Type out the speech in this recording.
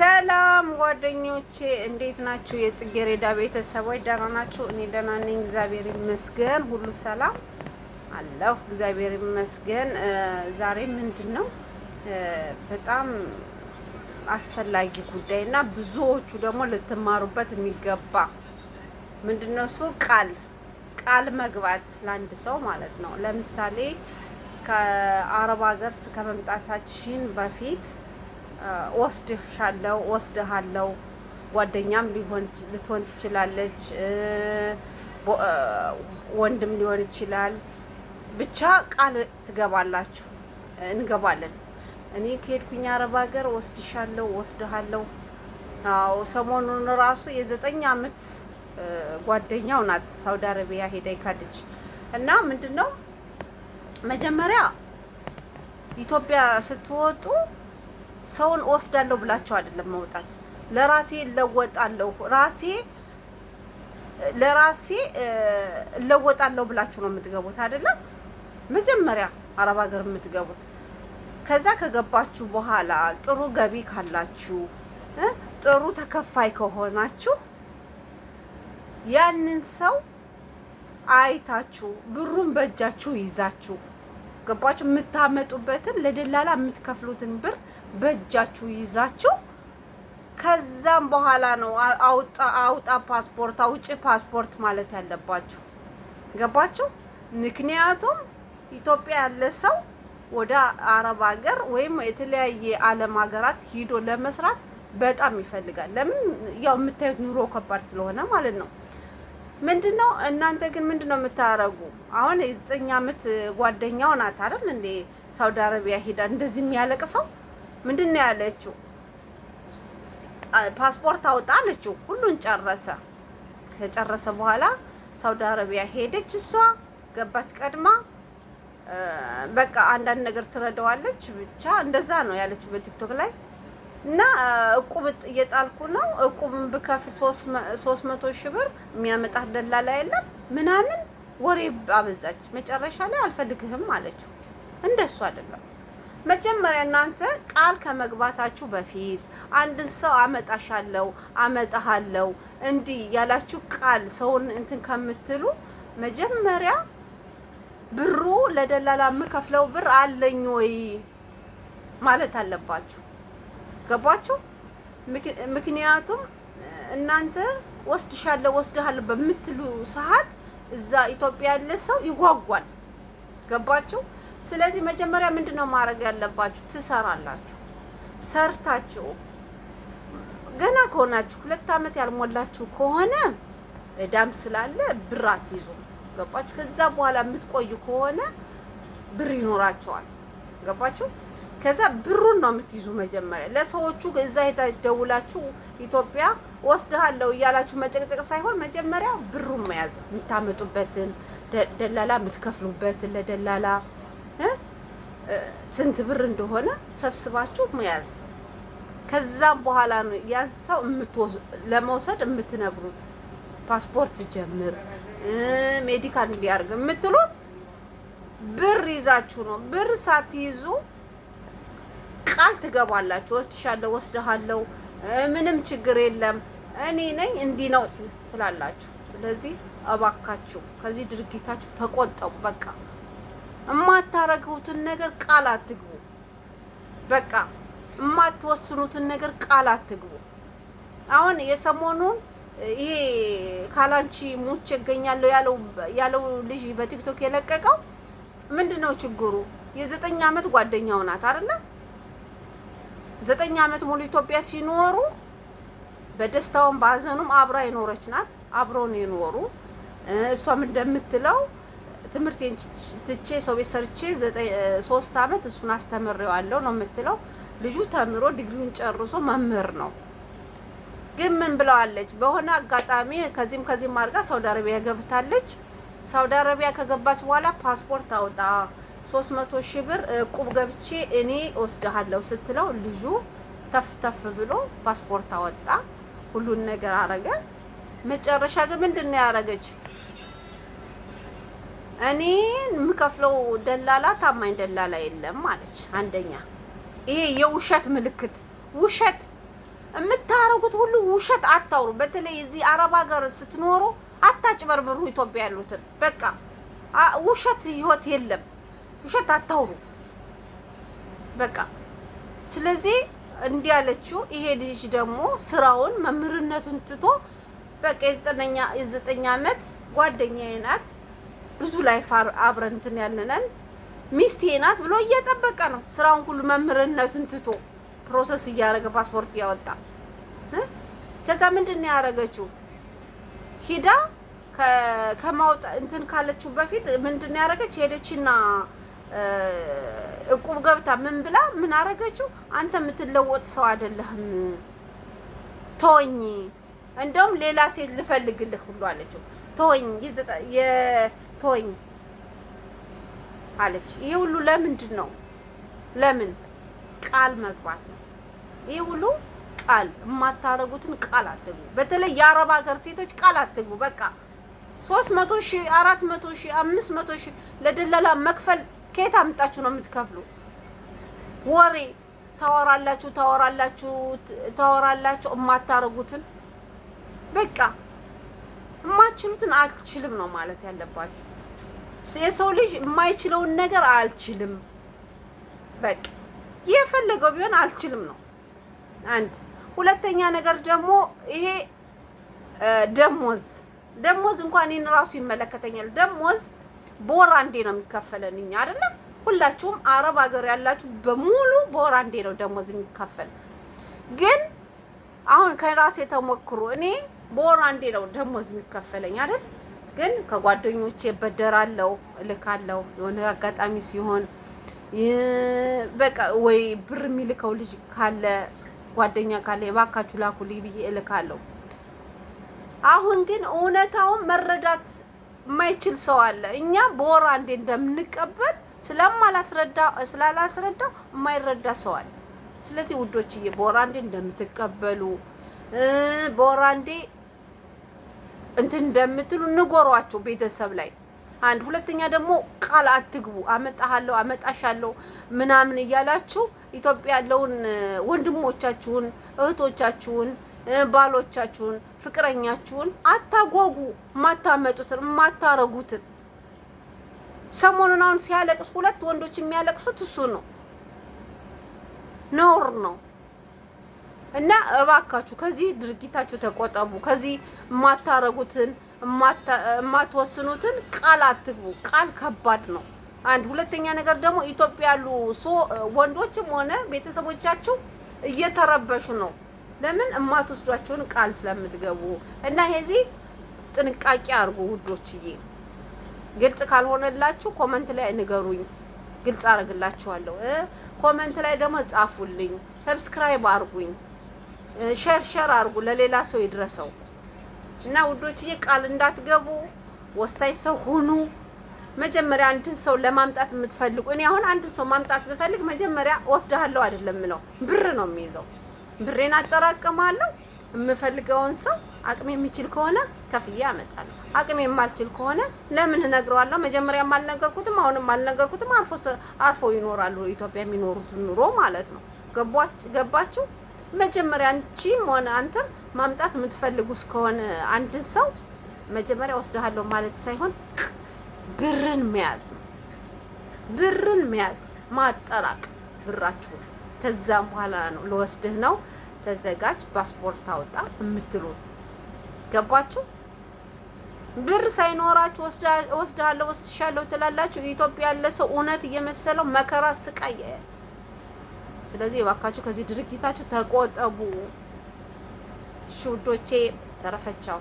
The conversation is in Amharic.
ሰላም ጓደኞቼ እንዴት ናችሁ? የጽጌሬዳ ቤተሰቦች ደህና ናችሁ? እኔ ደህና ነኝ፣ እግዚአብሔር ይመስገን። ሁሉ ሰላም አለሁ፣ እግዚአብሔር ይመስገን። ዛሬ ምንድነው በጣም አስፈላጊ ጉዳይ እና ብዙዎቹ ደግሞ ልትማሩበት የሚገባ ምንድነው እሱ ቃል መግባት ለአንድ ሰው ማለት ነው። ለምሳሌ ከአረብ ሀገር ከመምጣታችን በፊት ወስድሃለው ጓደኛም ልትሆን ትችላለች፣ ወንድም ሊሆን ይችላል። ብቻ ቃል ትገባላችሁ፣ እንገባለን። እኔ ከሄድኩኝ አረብ ሀገር ወስድሃለው። አዎ ሰሞኑን ራሱ የ9 አመት ጓደኛው ናት ሳውዲ አረቢያ ሄዳ ይካደች እና ምንድነው መጀመሪያ ኢትዮጵያ ስትወጡ ሰውን ወስዳለሁ ብላችሁ አይደለም መውጣት። ለራሴ እለወጣለሁ ለራሴ እለወጣለሁ ብላችሁ ነው የምትገቡት አይደለም? መጀመሪያ አረብ ሀገር የምትገቡት። ከዛ ከገባችሁ በኋላ ጥሩ ገቢ ካላችሁ ጥሩ ተከፋይ ከሆናችሁ ያንን ሰው አይታችሁ ብሩን በእጃችሁ ይዛችሁ ገባችሁ የምታመጡበትን ለደላላ የምትከፍሉትን ብር በእጃችሁ ይዛችሁ ከዛም በኋላ ነው አውጣ ፓስፖርት አውጪ ፓስፖርት ማለት ያለባችሁ። ገባችሁ? ምክንያቱም ኢትዮጵያ ያለ ሰው ወደ አረብ ሀገር ወይም የተለያየ ዓለም ሀገራት ሂዶ ለመስራት በጣም ይፈልጋል። ለምን? ያው የምታዩት ኑሮ ከባድ ስለሆነ ማለት ነው። ምንድነው እናንተ ግን ምንድነው የምታረጉ? አሁን የ9 አመት ጓደኛው ናት አይደል እንዴ ሳውዲ አረቢያ ሄዳ እንደዚህ የሚያለቅሰው ምንድነው ያለችው? ፓስፖርት አውጣ አለችው። ሁሉን ከጨረሰ በኋላ ሳውዲ አረቢያ ሄደች። እሷ ገባች ቀድማ። በቃ አንዳንድ ነገር ትረዳዋለች። ብቻ እንደዛ ነው ያለችው በቲክቶክ ላይ። እና እቁብ እየጣልኩ ነው፣ እቁብን ብከፍል 300 ሺህ ብር የሚያመጣት ደላላ የለም ምናምን ወሬ አበዛች። መጨረሻ ላይ አልፈልግህም አለችው። እንደሱ አይደለም። መጀመሪያ እናንተ ቃል ከመግባታችሁ በፊት አንድን ሰው አመጣሃለው እንዲህ ያላችሁ ቃል ሰውን እንትን ከምትሉ መጀመሪያ ብሩ ለደላላ የምከፍለው ብር አለኝ ወይ ማለት አለባችሁ። ገባችሁ? ምክንያቱም እናንተ ወስድሃለሁ በምትሉ ሰዓት እዛ ኢትዮጵያ ያለ ሰው ይጓጓል። ገባችሁ? ስለዚህ መጀመሪያ ምንድነው ማድረግ ያለባችሁ? ትሰራላችሁ። ሰርታችሁ ገና ከሆናችሁ 2 አመት ያልሞላችሁ ከሆነ እዳም ስላለ ብር አትይዙ። ገባችሁ? ከዛ በኋላ የምትቆዩ ከሆነ ብር ይኖራቸዋል። ገባችሁ? ከዛ ብሩን ነው የምትይዙ። መጀመሪያ ለሰዎቹ እዛ ሄዳችሁ ደውላችሁ ኢትዮጵያ ወስድሃለሁ እያላችሁ መጨቅጨቅ ሳይሆን መጀመሪያ ብሩን መያዝ፣ የምታመጡበትን ደላላ የምትከፍሉበትን ለደላላ ስንት ብር እንደሆነ ሰብስባችሁ መያዝ። ከዛም በኋላ ነው ያን ሰው ለመውሰድ የምትነግሩት። ፓስፖርት ጀምር፣ ሜዲካል እንዲያርግ የምትሉት ብር ይዛችሁ ነው። ብር ሳትይዙ ቃል ትገባላችሁ። ወስድሃለሁ፣ ምንም ችግር የለም፣ እኔ ነኝ እንዲህ ነው ትላላችሁ። ስለዚህ እባካችሁ ከዚህ ድርጊታችሁ ተቆጠቡ። በቃ የማታረጉትን ነገር ቃል አትግቡ። በቃ የማትወስኑትን ነገር ቃል አትግቡ። አሁን የሰሞኑን ይሄ ካላንቺ ሙች ይገኛለሁ ያለው ልጅ በቲክቶክ የለቀቀው ምንድነው ችግሩ? የ9 አመት ጓደኛው ናት አይደል? 9 አመት ሙሉ ኢትዮጵያ ሲኖሩ በደስታውም ባዘኑም አብራ የኖረች ናት። አብረው ነው የኖሩ። እሷም እንደምትለው ትምህርቴን ትቼ ሰው ቤት ሰርቼ 3 አመት እሱን አስተምሬዋለሁ ነው የምትለው። ልጁ ተምሮ ዲግሪውን ጨርሶ መምህር ነው። ግን ምን ብለዋለች? በሆነ አጋጣሚ ከዚህም አድርጋ ሳውዲ አረቢያ ገብታለች። ሳውዲ አረቢያ ከገባች በኋላ ፓስፖርት አውጣ 300 ሺህ ብር ቁብ ገብቼ እኔ ወስድሃለሁ ስትለው ልጁ ተፍ ብሎ ፓስፖርት አወጣ። ሁሉን ነገር አረገ። መጨረሻ ግን ምንድነው ያረገች? እኔ የምከፍለው ደላላ ታማኝ ደላላ የለም አለች። አንደኛ ይሄ የውሸት ምልክት። ውሸት የምታረጉት ሁሉ ውሸት አታውሩ። በተለይ እዚህ አረብ ሀገር ስትኖሩ አታጭበርብሩ። ኢትዮጵያ ያሉትን በቃ ውሸት ህይወት የለም። ውሸት አታውሩ በቃ። ስለዚህ እንዲህ ያለችው ይሄ ልጅ ደግሞ ስራውን መምህርነቱን ትቶ በቃ የ9 ዓመት ጓደኛዬ ናት፣ ብዙ ላይፍ አብረን እንትን ያለነን ሚስቴ ናት ብሎ እየጠበቀ ነው። ስራውን ሁሉ መምህርነቱን ትቶ ፕሮሰስ እያደረገ ፓስፖርት እያወጣ ከዛ ምንድን ነው ያደረገችው? ሂዳ ከማውጣ እንትን ካለችው በፊት ምንድን ነው ያደረገች? ሄደችና እቁብ ገብታ ምን ብላ ምን አደረገችው? አንተ የምትለወጥ ሰው አይደለህም፣ ተወኝ፣ እንደውም ሌላ ሴት ልፈልግልህ ሁሉ አለችው። ተወኝ ተወኝ አለች። ይሄ ሁሉ ለምንድን ነው? ለምን? ቃል መግባት ነው። ይሄ ሁሉ ቃል የማታረጉትን ቃል አትግቡ። በተለይ የአረብ ሀገር ሴቶች ቃል አትግቡ። በቃ 300,000 400,000 500,000 ለደላላ መክፈል ከየት አምጣችሁ ነው የምትከፍሉ? ወሬ ታወራላችሁ የማታረጉትን በቃ የማትችሉትን አልችልም ነው ማለት ያለባችሁ። የሰው ልጅ የማይችለውን ነገር አልችልም በቃ የፈለገው ቢሆን አልችልም ነው አንድ። ሁለተኛ ነገር ደግሞ ይሄ ደሞዝ እንኳን እኔን ራሱ ይመለከተኛል። ደሞዝ በወር አንዴ ነው የሚከፈለን እኛ አይደለም። ሁላችሁም አረብ ሀገር ያላችሁ በሙሉ በወር አንዴ ነው ደሞዝ የሚከፈል። ግን አሁን ከራሴ ተሞክሮ እኔ በወር አንዴ ነው ደሞዝ የሚከፈለኝ አይደል። ግን ከጓደኞቼ በደራለው እልካለው የሆነ አጋጣሚ ሲሆን በቃ ወይ ብር የሚልከው ልጅ ካለ ጓደኛ ካለ የባካችሁ ላኩልኝ ብዬ እልካለሁ። አሁን ግን እውነታውን መረዳት የማይችል ሰው አለ። እኛ በወር አንዴ እንደምንቀበል ስላላስረዳው የማይረዳ ሰው አለ። ስለዚህ ውዶችዬ በወር አንዴ እንደምትቀበሉ በወር አንዴ እንትን እንደምትሉ ንገሯቸው ቤተሰብ ላይ አንድ። ሁለተኛ ደግሞ ቃል አትግቡ። አመጣሃለሁ አመጣሻለሁ ምናምን እያላችሁ ኢትዮጵያ ያለውን ወንድሞቻችሁን እህቶቻችሁን ባሎቻችሁን ፍቅረኛችሁን አታጓጉ። ማታመጡትን ማታረጉትን። ሰሞኑን አሁን ሲያለቅስ 2 ወንዶች የሚያለቅሱት እሱ ነው፣ ነውር ነው። እና እባካችሁ ከዚህ ድርጊታችሁ ተቆጠቡ። ከዚህ ማታረጉትን ማትወስኑትን ቃል አትግቡ። ቃል ከባድ ነው አንድ። ሁለተኛ ነገር ደግሞ ኢትዮጵያ ያሉ ወንዶችም ሆነ ቤተሰቦቻችሁ እየተረበሹ ነው። ለምን እማትወስዷቸውን ቃል ስለምትገቡ። እና የዚህ ጥንቃቄ አድርጉ ውዶችዬ። ግልጽ ካልሆነላችሁ ኮመንት ላይ ንገሩኝ፣ ግልጽ አደርግላችኋለሁ። ኮመንት ላይ ደግሞ ጻፉልኝ፣ ሰብስክራይብ አድርጉኝ፣ ሼር አድርጉ፣ ለሌላ ሰው ይድረሰው። እና ውዶችዬ ቃል እንዳትገቡ፣ ወሳኝ ሰው ሁኑ። መጀመሪያ አንድን ሰው ለማምጣት የምትፈልጉ እኔ አሁን አንድን ሰው ማምጣት ብፈልግ መጀመሪያ ወስደሃለሁ አይደለም ነው፣ ብር ነው የሚይዘው። ብሬን አጠራቅማለሁ። የምፈልገውን ሰው አቅሜ የሚችል ከሆነ ከፍዬ አመጣለሁ። አቅሜ የማልችል ከሆነ ለምን እነግረዋለሁ? መጀመሪያ አልነገርኩትም፣ አሁንም አልነገርኩትም። አርፎ ይኖራሉ ኢትዮጵያ የሚኖሩት ኑሮ ማለት ነው። ገባችሁ? መጀመሪያ አንቺም ሆነ አንተም ማምጣት የምትፈልጉ እስከሆነ አንድን ሰው መጀመሪያ ወስደሃለሁ ማለት ሳይሆን ብርን መያዝ ነው። ብርን መያዝ ማጠራቅ ብራችሁ። ከዛም በኋላ ነው ለወስድህ ነው ተዘጋጅ፣ ፓስፖርት አውጣ የምትሉ። ገባችሁ? ብር ሳይኖራችሁ ወስደሃለሁ ወስድሻለሁ ትላላችሁ። ኢትዮጵያ ያለ ሰው እውነት እየመሰለው መከራ ስቃይ ያያል። ስለዚህ እባካችሁ ከዚህ ድርጊታችሁ ተቆጠቡ። እሺ ውዶቼ፣ ተረፈቻው።